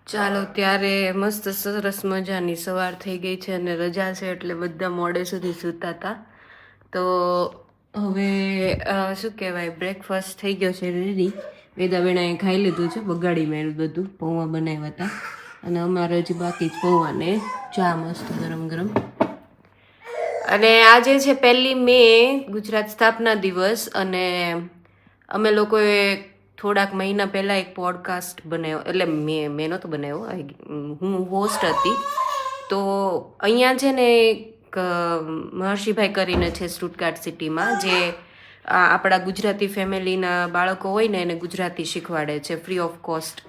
ચાલો ત્યારે મસ્ત સરસ મજાની સવાર થઈ ગઈ છે અને રજા છે એટલે બધા મોડે સુધી સૂતા હતા. તો હવે શું કહેવાય, બ્રેકફાસ્ટ થઈ ગયો છે રેડી. વેદાબેણાએ ખાઈ લીધું છે, બગાડી મેળ્યું બધું. પૌવા બનાવ્યા હતા અને અમારે હજી બાકી જ પૌવા ને ચા મસ્ત ગરમ ગરમ. અને આજે છે 1લી મે, ગુજરાત સ્થાપના દિવસ. અને અમે લોકોએ થોડાક મહિના પહેલાં એક પોડકાસ્ટ બનાવ્યો, એટલે મેં નહોતો બનાવ્યો, હું હોસ્ટ હતી. તો અહીંયા છે ને એક મહર્ષિભાઈ કરીને છે સ્ટુટગાર્ટ સિટીમાં, જે આપણા ગુજરાતી ફેમિલીના બાળકો હોય ને એને ગુજરાતી શીખવાડે છે ફ્રી ઓફ કોસ્ટ.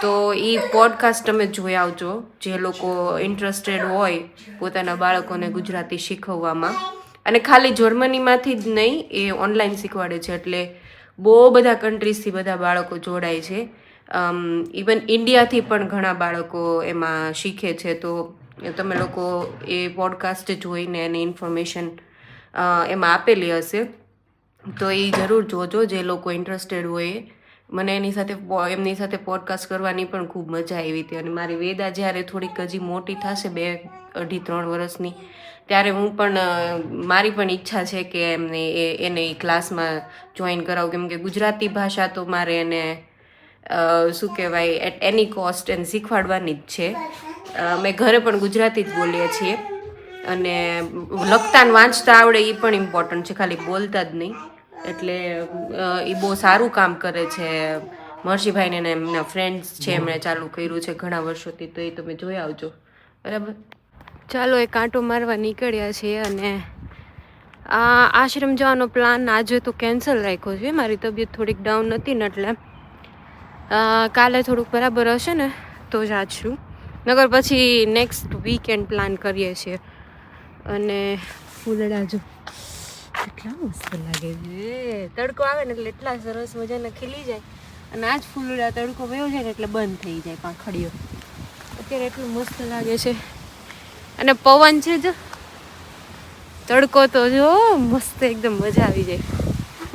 તો એ પોડકાસ્ટ તમે જોઈ આવજો, જે લોકો ઇન્ટરેસ્ટેડ હોય પોતાના બાળકોને ગુજરાતી શીખવવામાં. અને ખાલી જર્મનીમાંથી જ નહીં, એ ઓનલાઈન શીખવાડે છે, એટલે બહુ બધા કન્ટ્રીઝથી બધા બાળકો જોડાય છે. ઇવન ઇન્ડિયાથી પણ ઘણા બાળકો એમાં શીખે છે. તો તમે લોકો એ પોડકાસ્ટ જોઈને એની ઇન્ફોર્મેશન એમાં આપેલી હશે, તો એ જરૂર જોજો જે લોકો ઇન્ટરેસ્ટેડ હોય. મને એમની સાથે પોડકાસ્ટ કરવાની પણ ખૂબ મજા આવી હતી. અને મારી વેદા જ્યારે થોડીક હજી મોટી થશે, 2, 2.5, 3 વર્ષની, ત્યારે હું પણ મારી પણ ઈચ્છા છે કે એને એ ક્લાસમાં જોઈન કરાવું. કેમ કે ગુજરાતી ભાષા તો મારે એને શું કહેવાય, એટ એની કોસ્ટ એને શીખવાડવાની જ છે. અમે ઘરે પણ ગુજરાતી જ બોલીએ છીએ અને લખતા ને વાંચતા આવડે એ પણ ઇમ્પોર્ટન્ટ છે, ખાલી બોલતા જ નહીં. એટલે એ બહુ સારું કામ કરે છે. મહર્ષિભાઈને ને એમના ફ્રેન્ડ્સ છે, એમણે ચાલુ કર્યું છે ઘણા વર્ષોથી. તો એ તમે જોઈ આવજો, બરાબર. ચાલો, એ કાંટો મારવા નીકળ્યા છીએ. અને આ આશ્રમ જવાનો પ્લાન આજે તો કેન્સલ રાખ્યો છે. મારી તબિયત થોડીક ડાઉન હતી ને, એટલે કાલે થોડુંક બરાબર હશે ને તો જ આજશું, નગર પછી નેક્સ્ટ વીકેન્ડ પ્લાન કરીએ છીએ. અને ફૂલડા જો કેટલા મસ્ત લાગે છે. તડકો આવે ને એટલે એટલા સરસ મજાના ખીલી જાય. અને આજ ફૂલડા તડકો વયો જાય ને એટલે બંધ થઈ જાય પાંખડીઓ. અત્યારે એટલું મસ્ત લાગે છે. અને પવન છે જો, તડકો તો જો મસ્ત, એકદમ મજા આવી જાય.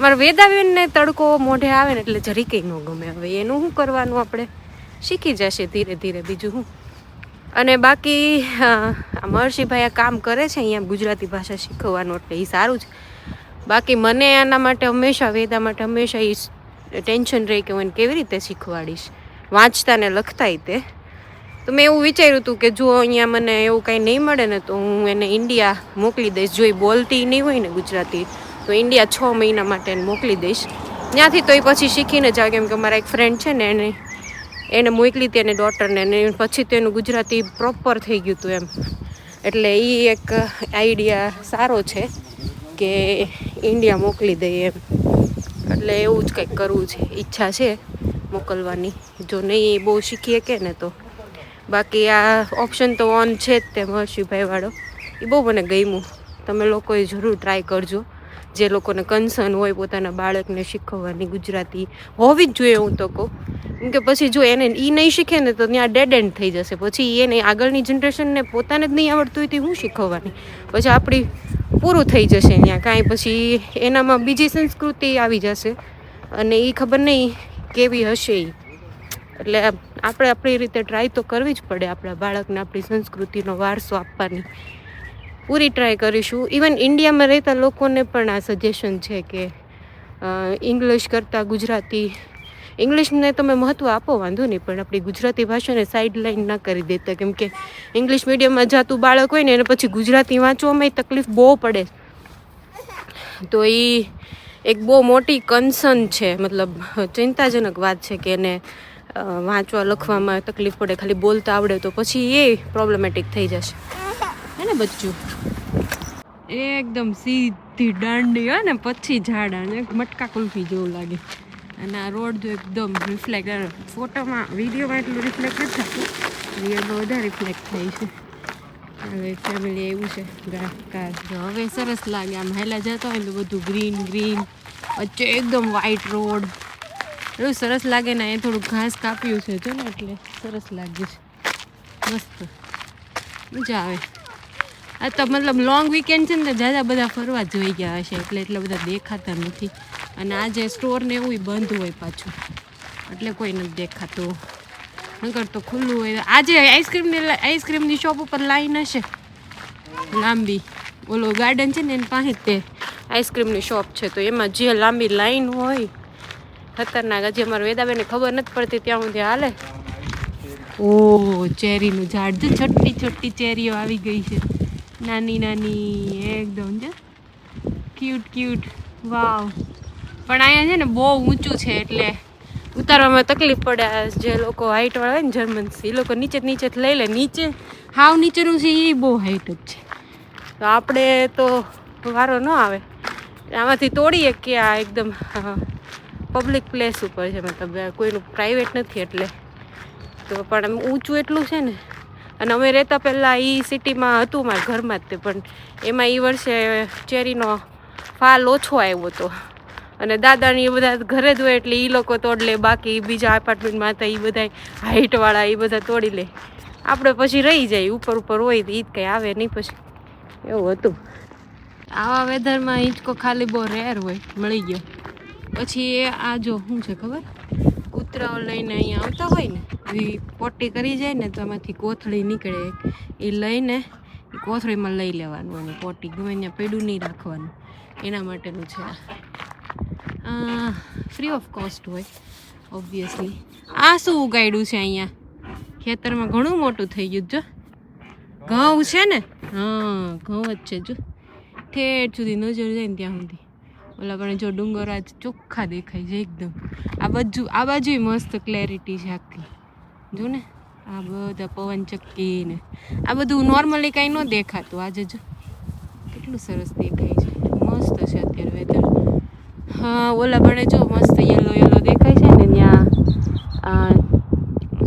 મારા વેદાબેનને તડકો મોઢે આવે ને એટલે જરી કંઈ ન ગમે. હવે એનું શું કરવાનું, આપણે શીખી જશે ધીરે ધીરે, બીજું શું. અને બાકી મહર્ષિભાઈ આ કામ કરે છે અહીંયા ગુજરાતી ભાષા શીખવવાનું, એટલે એ સારું છે. બાકી મને આના માટે હંમેશા, વેદા માટે હંમેશા એ ટેન્શન રહે કે હું એને કેવી રીતે શીખવાડીશ વાંચતા ને લખતાય તે. તો મેં એવું વિચાર્યું હતું કે જો અહીંયા મને એવું કાંઈ નહીં મળે ને તો હું એને ઇન્ડિયા મોકલી દઈશ. જો એ બોલતી નહીં હોય ને ગુજરાતી, તો ઇન્ડિયા 6 મહિના માટે એને મોકલી દઈશ. ત્યાંથી તો એ પછી શીખીને જાવ. કેમ કે મારા એક ફ્રેન્ડ છે ને, એને મોકલી હતી એને ડોટરને, અને પછી તો એનું ગુજરાતી પ્રોપર થઈ ગયું હતું એમ. એટલે એ એક આઈડિયા સારો છે કે ઇન્ડિયા મોકલી દઈએ એમ. એટલે એવું જ કંઈક કરવું છે, ઈચ્છા છે મોકલવાની. જો નહીં બહુ શીખીએ કે ને તો. બાકી આ ઓપ્શન તો ઓન છે જ તે મહર્ષિભાઈ વાળો, એ બહુ મને ગમ્યું. તમે લોકોએ જરૂર ટ્રાય કરજો, જે લોકોને કન્સર્ન હોય પોતાના બાળકને શીખવવાની. ગુજરાતી હોવી જ જોઈએ હું તો કહું. કેમ કે પછી જો એને એ નહીં શીખે ને તો ત્યાં ડેડ એન્ડ થઈ જશે. પછી એને આગળની જનરેશનને પોતાને જ નહીં આવડતું હોય તો હું શીખવવાની. પછી આપણી પૂરું થઈ જશે ત્યાં કાંઈ. પછી એનામાં બીજી સંસ્કૃતિ આવી જશે અને એ ખબર નહીં કેવી હશે એ. એટલે આપણે આપણી રીતે ટ્રાય તો કરવી જ પડે આપણા બાળકને આપણી સંસ્કૃતિનો વારસો આપવાની. પૂરી ટ્રાય કરીશું. ઇવન ઇન્ડિયામાં રહેતા લોકોને પણ આ સજેશન છે કે ઇંગ્લિશ કરતાં ગુજરાતી, ઇંગ્લિશને તમે મહત્ત્વ આપો વાંધો નહીં, પણ આપણી ગુજરાતી ભાષાને સાઈડ લાઈન ના કરી દેતા. કેમ કે ઇંગ્લિશ મીડિયમમાં જતું બાળક હોય ને એને પછી ગુજરાતી વાંચવામાં તકલીફ બહુ પડે. તો એ એક બહુ મોટી કન્સર્ન છે, મતલબ ચિંતાજનક વાત છે કે એને વાંચવા લખવામાં તકલીફ પડે. ખાલી બોલતા આવડે તો પછી એ પ્રોબ્લેમેટિક થઈ જશે, હે ને બચ્ચું. એકદમ સીધી દાંડી હોય ને પછી ઝાડા ને મટકા કુલ્ફી જેવું લાગે. અને આ રોડ જો એકદમ રિફ્લેક્ટ, ફોટોમાં વિડીયોમાં એટલું રિફ્લેક્ટ નથી થતું, રિયલમાં વધારે રિફ્લેક્ટ થાય છે. હવે ફેમિલી એવું છે કાર. હવે સરસ લાગે આમ હેલા જતા હોય ને તો બધું ગ્રીન ગ્રીન, વચ્ચે એકદમ વ્હાઈટ રોડ, એવું સરસ લાગે ને. એ થોડુંક ઘાસ કાપ્યું છે જો ને, એટલે સરસ લાગે છે, મસ્ત મજા આવે. આ તો મતલબ લોંગ વીકેન્ડ છે ને તો જાજા બધા ફરવા જોઈ ગયા હશે, એટલે એટલા બધા દેખાતા નથી. અને આજે સ્ટોર ને એવું બંધ હોય પાછું, એટલે કોઈ નથી દેખાતું. નગર તો ખુલ્લું હોય. આજે આઈસ્ક્રીમની શોપ ઉપર લાઈન હશે લાંબી. ઓલો ગાર્ડન છે ને એની પાસે તે આઈસ્ક્રીમની શોપ છે, તો એમાં જે લાંબી લાઈન હોય ખતરનાક. હજી અમારે વેદાબેનને ખબર નથી પડતી ત્યાં સુધી હાલે. ઓ ચેરીનું ઝાડ છે, છોટી છોટી ચેરીઓ આવી ગઈ છે, નાની નાની એકદમ છે, ક્યુટ ક્યુટ. વાવ. પણ અહીંયા છે ને બહુ ઊંચું છે એટલે ઉતારવામાં તકલીફ પડે. જે લોકો હાઈટવાળા હોય ને જર્મન્સ, એ લોકો નીચે નીચે લઈ લે. નીચે હાવ નીચેનું છે એ બહુ હાઈટ જ છે, તો આપણે તો વારો ન આવે. આમાંથી તોડીએ કે આ એકદમ પબ્લિક પ્લેસ ઉપર છે, મતલબ કોઈનું પ્રાઇવેટ નથી એટલે. તો પણ આમ ઊંચું એટલું છે ને. અને અમે રહેતા પહેલાં એ સિટીમાં હતું મારા ઘરમાં જ તે, પણ એમાં એ વર્ષે ચેરીનો ફાલ ઓછો આવ્યો હતો. અને દાદાની એ બધા ઘરે જ હોય એટલે એ લોકો તોડ લે, બાકી બીજા એપાર્ટમેન્ટમાં હતા એ બધા હાઈટવાળા એ બધા તોડી લે. આપણે પછી રહી જાય ઉપર ઉપર હોય, એ જ કંઈ આવે નહીં પછી, એવું હતું. આવા વેધરમાં હિંચકો ખાલી બહુ રેર હોય, મળી ગયો. પછી આ જો શું છે ખબર, કૂતરાઓ લઈને અહીંયા આવતા હોય ને, એ પોટી કરી જાય ને તો આમાંથી કોથળી નીકળે, એ લઈને એ કોથળીમાં લઈ લેવાનું, અને પોટી ગમે ત્યાં પેડું નહીં રાખવાનું, એના માટેનું છે. ફ્રી ઓફ કોસ્ટ હોય ઓબ્વિયસલી. આ શું ઉગાડ્યું છે અહીંયા ખેતરમાં? ઘણું મોટું થઈ ગયું જો. ઘઉં છે ને? હા ઘઉં જ છે જો, ઠેઠ સુધી નજર જાય ને ત્યાં સુધી. ઓલા પણ જો ડુંગર આજ ચોખ્ખા દેખાય છે એકદમ. આ બાજુ મસ્ત ક્લેરિટી છે આખી જો ને. આ બધા પવન ચક્કી ને આ બધું નોર્મલી કાંઈ ન દેખાતું. આજે જો કેટલું સરસ દેખાય છે, મસ્ત છે અત્યારે વેધર. હા ઓલા પણ જો મસ્ત યલો યલો દેખાય છે ને ત્યાં.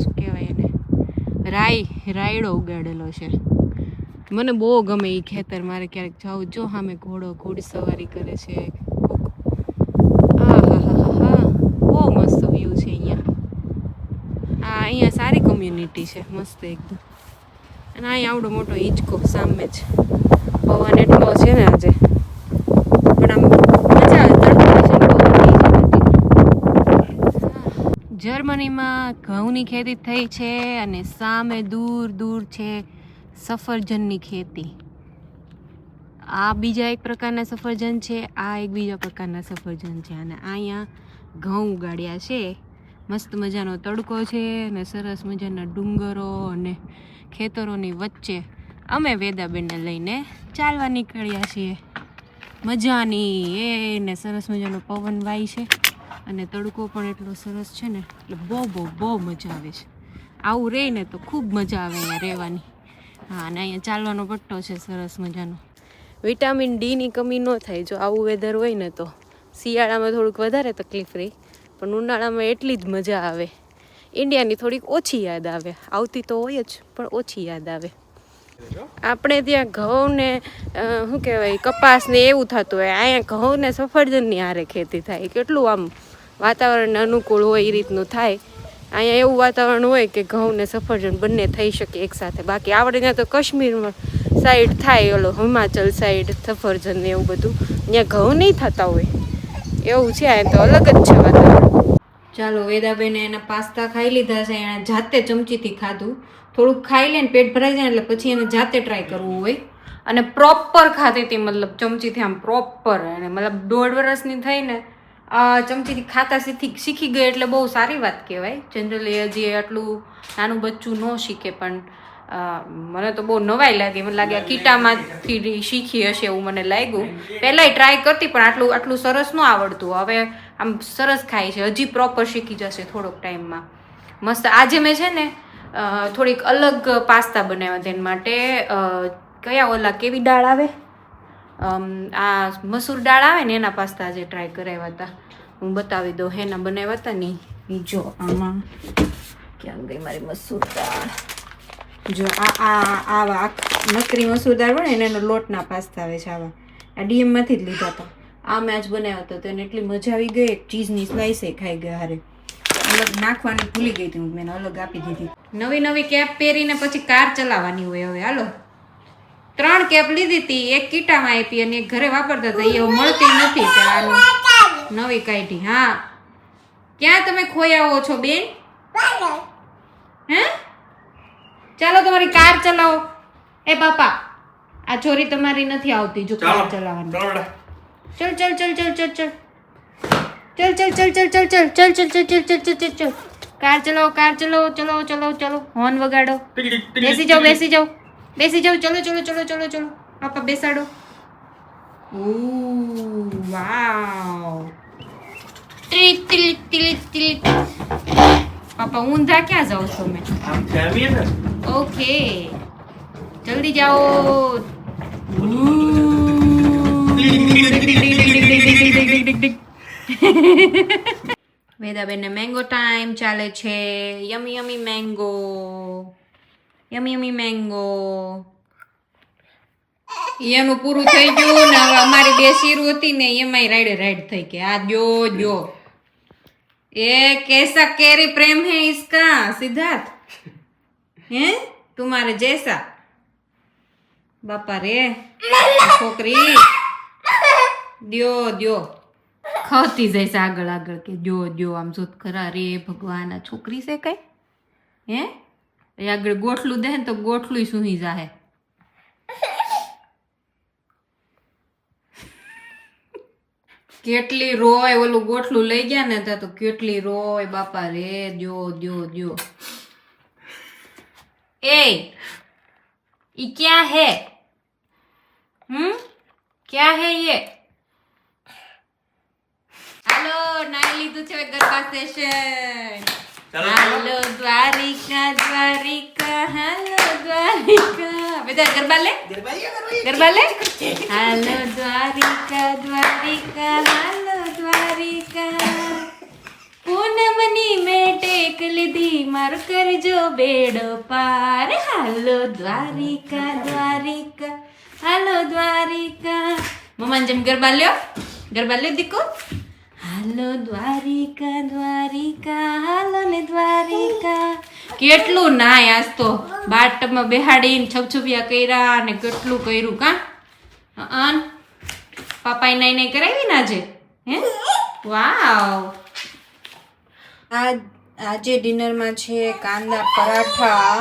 શું કહેવાય એને, રાયડો ઉગાડેલો છે. મને બહુ ગમે એ ખેતર. મારે ક્યારેક જાઉં જો સામે ઘોડસવારી કરે છે. હા બહુ મસ્ત વ્યૂ છે અહીંયા. અહીંયા સારી કોમ્યુનિટી છે, મસ્ત એકદમ. અને અહીંયા આવડો મોટો હિંચકો સામે જ. પવન એટલો છે ને આજે, પણ આમ મજા આવે. જર્મનીમાં ઘઉંની ખેતી થઈ છે અને સામે દૂર દૂર છે સફરજનની ખેતી. આ બીજા એક પ્રકારના સફરજન છે, આ એક બીજા પ્રકારના સફરજન છે. અને અહીંયા ઘઉં ઉગાડ્યા છે. મસ્ત મજાનો તડકો છે અને સરસ મજાના ડુંગરો અને ખેતરોની વચ્ચે અમે વેદાબેનને લઈને ચાલવા નીકળ્યા છીએ. મજાની એને સરસ મજાનો પવન વાય છે અને તડકો પણ એટલો સરસ છે ને, એટલે બહુ મજા આવે છે. આવું રહે ને તો ખૂબ મજા આવે અહીંયા રહેવાની. હા અને અહીંયા ચાલવાનો પટ્ટો છે સરસ મજાનો. વિટામિન ડીની કમી ન થાય જો આવું વેધર હોય ને તો. શિયાળામાં થોડુંક વધારે તકલીફ રહી, પણ ઉનાળામાં એટલી જ મજા આવે. ઇન્ડિયાની થોડીક ઓછી યાદ આવે. આવતી તો હોય જ પણ ઓછી યાદ આવે. આપણે ત્યાં ઘઉં ને શું કહેવાય કપાસ ને એવું થતું હોય, અહીંયા ઘઉં ને સફરજનની હારે ખેતી થાય. કેટલું આમ વાતાવરણ અનુકૂળ હોય એ રીતનું થાય. અહીંયા એવું વાતાવરણ હોય કે ઘઉં ને સફરજન બંને થઈ શકે એકસાથે. બાકી આપણે ત્યાં તો કાશ્મીરમાં સાઈડ થાય, ઓલો હિમાચલ સાઈડ સફરજન ને એવું બધું, ત્યાં ઘઉં નહીં થતા હોય એવું છે. અહીંયા તો અલગ જ છે વાતાવરણ. ચાલો વેદાબેને એના પાસ્તા ખાઈ લીધા છે. એણે જાતે ચમચીથી ખાધું. થોડુંક ખાઈ લે ને પેટ ભરાઈ જાય એટલે પછી એને જાતે ટ્રાય કરવું હોય. અને પ્રોપર ખાતી હતી, મતલબ ચમચીથી આમ પ્રોપર. અને મતલબ 1.5 વર્ષની થઈને ચમચીથી ખાતા શીખી ગઈ એટલે બહુ સારી વાત કહેવાય. જનરલી હજી આટલું નાનું બચ્ચું ન શીખે, પણ મને તો બહુ નવાઈ લાગી. મને લાગે કીટામાંથી શીખી હશે એવું મને લાગ્યું. પહેલાંય ટ્રાય કરતી પણ આટલું સરસ ન આવડતું. હવે આમ સરસ ખાય છે, હજી પ્રોપર શીખી જશે થોડોક ટાઈમમાં. મસ્ત. આજે મેં છે ને થોડીક અલગ પાસ્તા બનાવ્યા તેના માટે. કયા ઓલા કેવી દાળ આવે, આ મસૂર દાળ આવે ને એના પાસ્તા આજે ટ્રાય કરાવ્યા હતા. હું બતાવી દઉં એના બનાવ્યા હતા ને. જો આમાં ક્યાં ગઈ મારી મસૂર દાળ? જો આવા નકરી મસૂર દાળ બને ને એનો લોટના પાસ્તા આવે છે આવા. આ ડીએમમાંથી જ લીધા હતા. આ મેં આજ બનાવ્યા હતા તો એને એટલી મજા આવી ગઈ. એક ચીઝની સ્લાઇસે ખાઈ ગયા. હારે અલગ નાખવાની ભૂલી ગઈ હતી હું, મેં અલગ આપી દીધી. નવી કેપ પહેરીને પછી કાર ચલાવવાની હોય. હવે હાલો 3 કેપ લીધી હતી, એક કીટામાં આપી અને એક ઘરે વાપરતા હતા. એ મળતી નથી ત્યાં નવી કાઢી. હા ક્યાં તમે ખોયા છો બેન? ચાલો તમારી કાર ચલાવો. એ પાપા આ છોરી તમારી નથી આવતી જો કાર ચલાવવાની. ચલ ચલ ચલ ચલ ચલ ચલ चल चल चल चल चल चल चल चल चल चल चल चल चल कार चलो चलो चलो चलो हॉर्न वगाड़ो. बेसी जाओ चलो चलो चलो चलो चलो पापा बेसाडो. वाव पापा ऊंधा क्या जाओ છો મેં ओके जल्दी जाओ. વેદાબેન ને મેંગો ટાઈમ ચાલે છે. યમી યમી મેંગો એનું પૂરું થઈ ગયું ને હવે અમારી બે શીરું હતી ને એમાંય રાઈડ થઈ ગઈ. આ જો એ कैसा केरी प्रेम है इसका सिद्धार्थ हैं तुम्हारे जैसा. बापा रे छोकरी द्यो ખાતી જાય છે આગળ કે જો આમ જોત ખરા રે ભગવાન આ છોકરી છે કઈ હે આગળ ગોઠલું દે ને તો ગોઠલું સુઈ જાહે. કેટલી રોય ઓલું ગોઠલું લઈ ગયા ને તો કેટલી રોય બાપા રે. જો એ ઈ ક્યાં હે ક્યાં હે ये હાલો નાઈ લીધું છે ગરબા સેશન. હાલો દ્વારિકા હાલો દ્વારિકા બધા ગરબા લે હાલો દ્વારિકા હાલો દ્વારિકા પૂનમની મેં ટેક લીધી માર કરજો બેડો પાર. હાલો દ્વારિકા હાલો દ્વારિકા મમ્મા જેમ ગરબા લ્યો દીકો. હાલો દ્વારિકા હાલો ને દ્વારિકા. કેટલું નાય આજ તો બાટમાં બેહાડીને છપછપિયા કર્યા ને કેટલું કર્યું કા. પાપાએ નાઈ કરાવી ને આજે હે. વાવ આજે ડિનરમાં છે કાંદા પરાઠા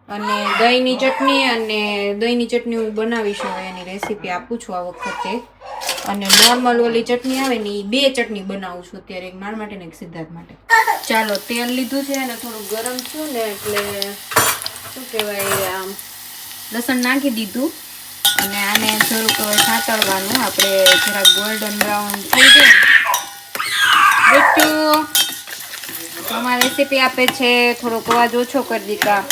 અને દહીંની ચટણી હું બનાવીશ એની રેસીપી આપું છું આ વખતે. અને નોર્મલ ઓલી ચટણી આવે ને એ બે ચટણી બનાવું છું અત્યારે, એક મારા માટે ને એક સિદ્ધાર્થ માટે. ચાલો તેલ લીધું છે અને થોડું ગરમ છું ને એટલે શું કહેવાય આમ લસણ નાખી દીધું અને આને થોડુંક સાતળવાનું આપણે જરાક ગોલ્ડન બ્રાઉન થઈ જાય. બેટું અમારી રેસીપી આપે છે થોડોક અવાજ ઓછો કરી દીધા.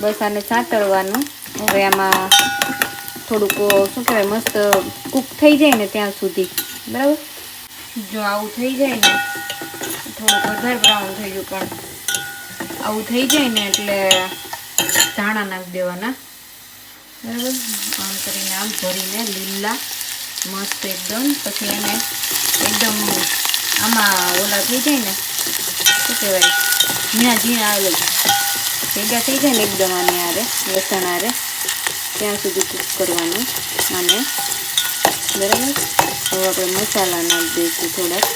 બસ આને સાતળવાનું. હવે આમાં થોડુંક શું કહેવાય મસ્ત કૂક થઈ જાય ને ત્યાં સુધી બરાબર. જો આવું થઈ જાય ને થોડુંક વધારે બ્રાઉન થઈ ગયું પણ આવું થઈ જાય ને એટલે ધાણા નાખી દેવાના બરાબર. આમ કરીને આમ ભરીને લીલા મસ્ત એકદમ. પછી એને એકદમ આમાં ઓલા થઈ જાય ને શું કહેવાય ઝીણા ભેગા થઈ જાય ને એકદમ આને આરે લસણ આરે ત્યાં સુધી કૂક કરવાનું અને બરાબર. હવે આપણે મસાલા નાખી દઈશું થોડાક.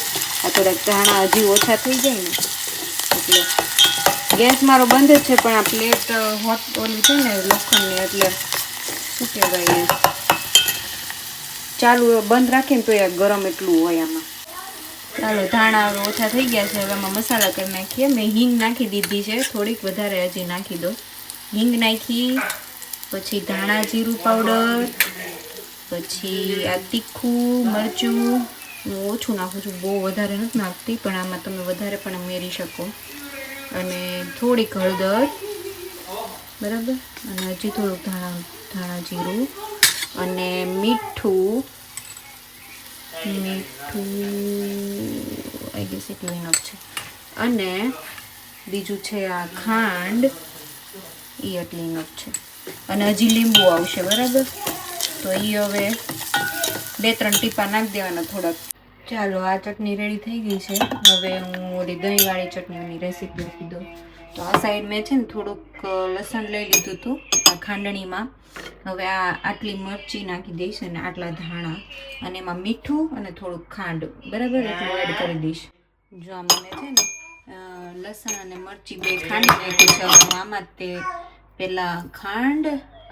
આ થોડાક ધાણા હજી ઓછા થઈ જાય ને એટલે ગેસ મારો બંધ જ છે પણ આ પ્લેટ હોટ ઓલી છે ને લોખંડની એટલે શું કહેવાય ચાલુ બંધ રાખીને તો ગરમ એટલું હોય આમાં. ચાલો ધાણા ઓછા થઈ ગયા છે. હવે આમાં મસાલા કરી નાખીએ. મેં હિંગ નાખી દીધી છે થોડીક વધારે હજી નાખી દો. હિંગ નાખી પછી ધાણા જીરું પાવડર પછી આ તીખું મરચું હું ઓછું નાખું છું બહુ વધારે નથી નાખતી પણ આમાં તમે વધારે પણ ઉમેરી શકો. અને થોડીક હળદર બરાબર અને હજી થોડુંક ધાણા જીરું અને મીઠું આઈ ગેસ એટલું ઇનફ છે. અને બીજું છે આ ખાંડ એ એટલી ઇનફ છે. અને હજી લીંબુ આવશે બરાબર તો એ હવે 2-3 ટીપા નાખી દેવાના થોડાક. ચાલો આ ચટણી રેડી થઈ ગઈ છે. હવે હું ઓલી દહીંવાળી ચટણીની રેસીપી આપી દઉં. તો આ સાઈડ મેં છે ને થોડુંક લસણ લઈ લીધું હતું આ ખાંડણીમાં. હવે આ આટલી મરચી નાખી દઈશ અને આટલા ધાણા અને એમાં મીઠું અને થોડુંક ખાંડ બરાબર એટલું એડ કરી દઈશ. જો આમાં મેં છે ને લસણ અને મરચી બે ખાંડી નાખી છે. આમાં તે પેલા ખાંડ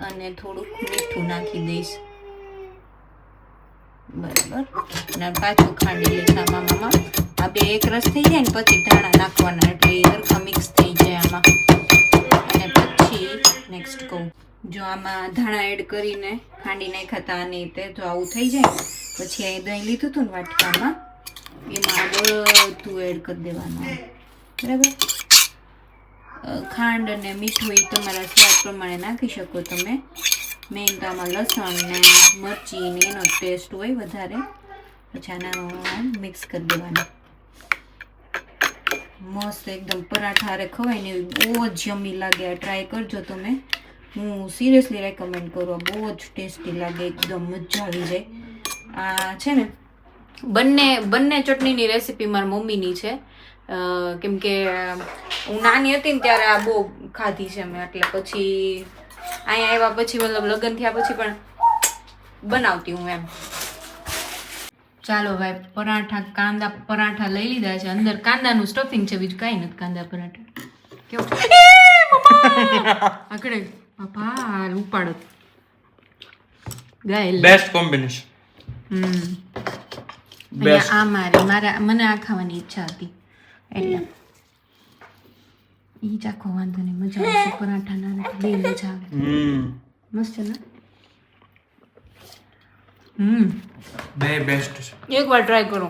અને થોડુંક મીઠું નાખી દઈશ. બરાબર. અને પાછું ખાંડી લઈશ આમાં. આ બે એક રસ થઈ જાય ને પછી ધાણા નાખવાના, એટલે એ સરખા મિક્સ થઈ જાય આમાં. અને પછી નેક્સ્ટ કહું, જો આમાં ધાણા એડ કરીને ખાંડી નાખ્યા હતા અને તે જો આવું થઈ જાય પછી અહીં દહીં લીધું હતું ને વાટકામાં, એમાં બધું એડ કરી દેવાનું. બરાબર. ખાંડ અને મીઠું એ તમારા સ્વાદ પ્રમાણે નાખી શકો તમે. મેઇન તો આમાં લસણ ને મરચી ને એનો ટેસ્ટ હોય વધારે. પછી આના મિક્સ કરી દેવાનું. મસ્ત એકદમ પરાઠા હારે ખવાય ને બહુ જ યમી લાગે. આ ટ્રાય કરજો તમે. હું સિરિયસલી રેકમેન્ડ કરું. બહુ જ ટેસ્ટી લાગે, એકદમ મજા આવી જાય. આ છે ને બંને ચટણીની રેસીપી મારી મમ્મીની છે. કેમ કે હું નાની હતી ને ત્યારે આ બહુ ખાધી છે મેં, એટલે પછી અહીંયા આવ્યા પછી મતલબ લગ્ન થયા પછી પણ બનાવતી હું એમ. ચાલો ભાઈ, કાંદા પરાઠા લઈ લીધા છે. અંદર કાંદાનું સ્ટફિંગ છે, બીજું કાંઈ નથી. કાંદા પરાઠા કેવું આકડે બાપા ઉપાડો ગાય બેસ્ટ કોમ્બિનેશન. આ મને આ ખાવાની ઈચ્છા હતી એટલે ઈ ચાખો. વાંધો નહીં, મજા આવશે. પરાઠા ના બે મજા આવે. મસ્ત છે ને? બે બેસ્ટ છે. એકવાર ટ્રાય કરો.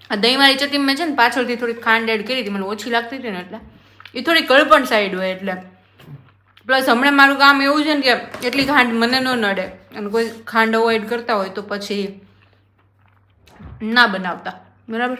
આ દહીંવાળી ચટણી મેં છે ને પાછળથી થોડી ખાંડ એડ કરી હતી, મને ઓછી લાગતી હતી ને એટલે એ થોડી કળપણ સાઈડ હોય એટલે. પ્લસ હમણાં મારું કામ એવું છે ને કે એટલી ખાંડ મને ન નડે, અને કોઈ ખાંડ અવોઇડ કરતા હોય તો પછી ના બનાવતા. બરાબર.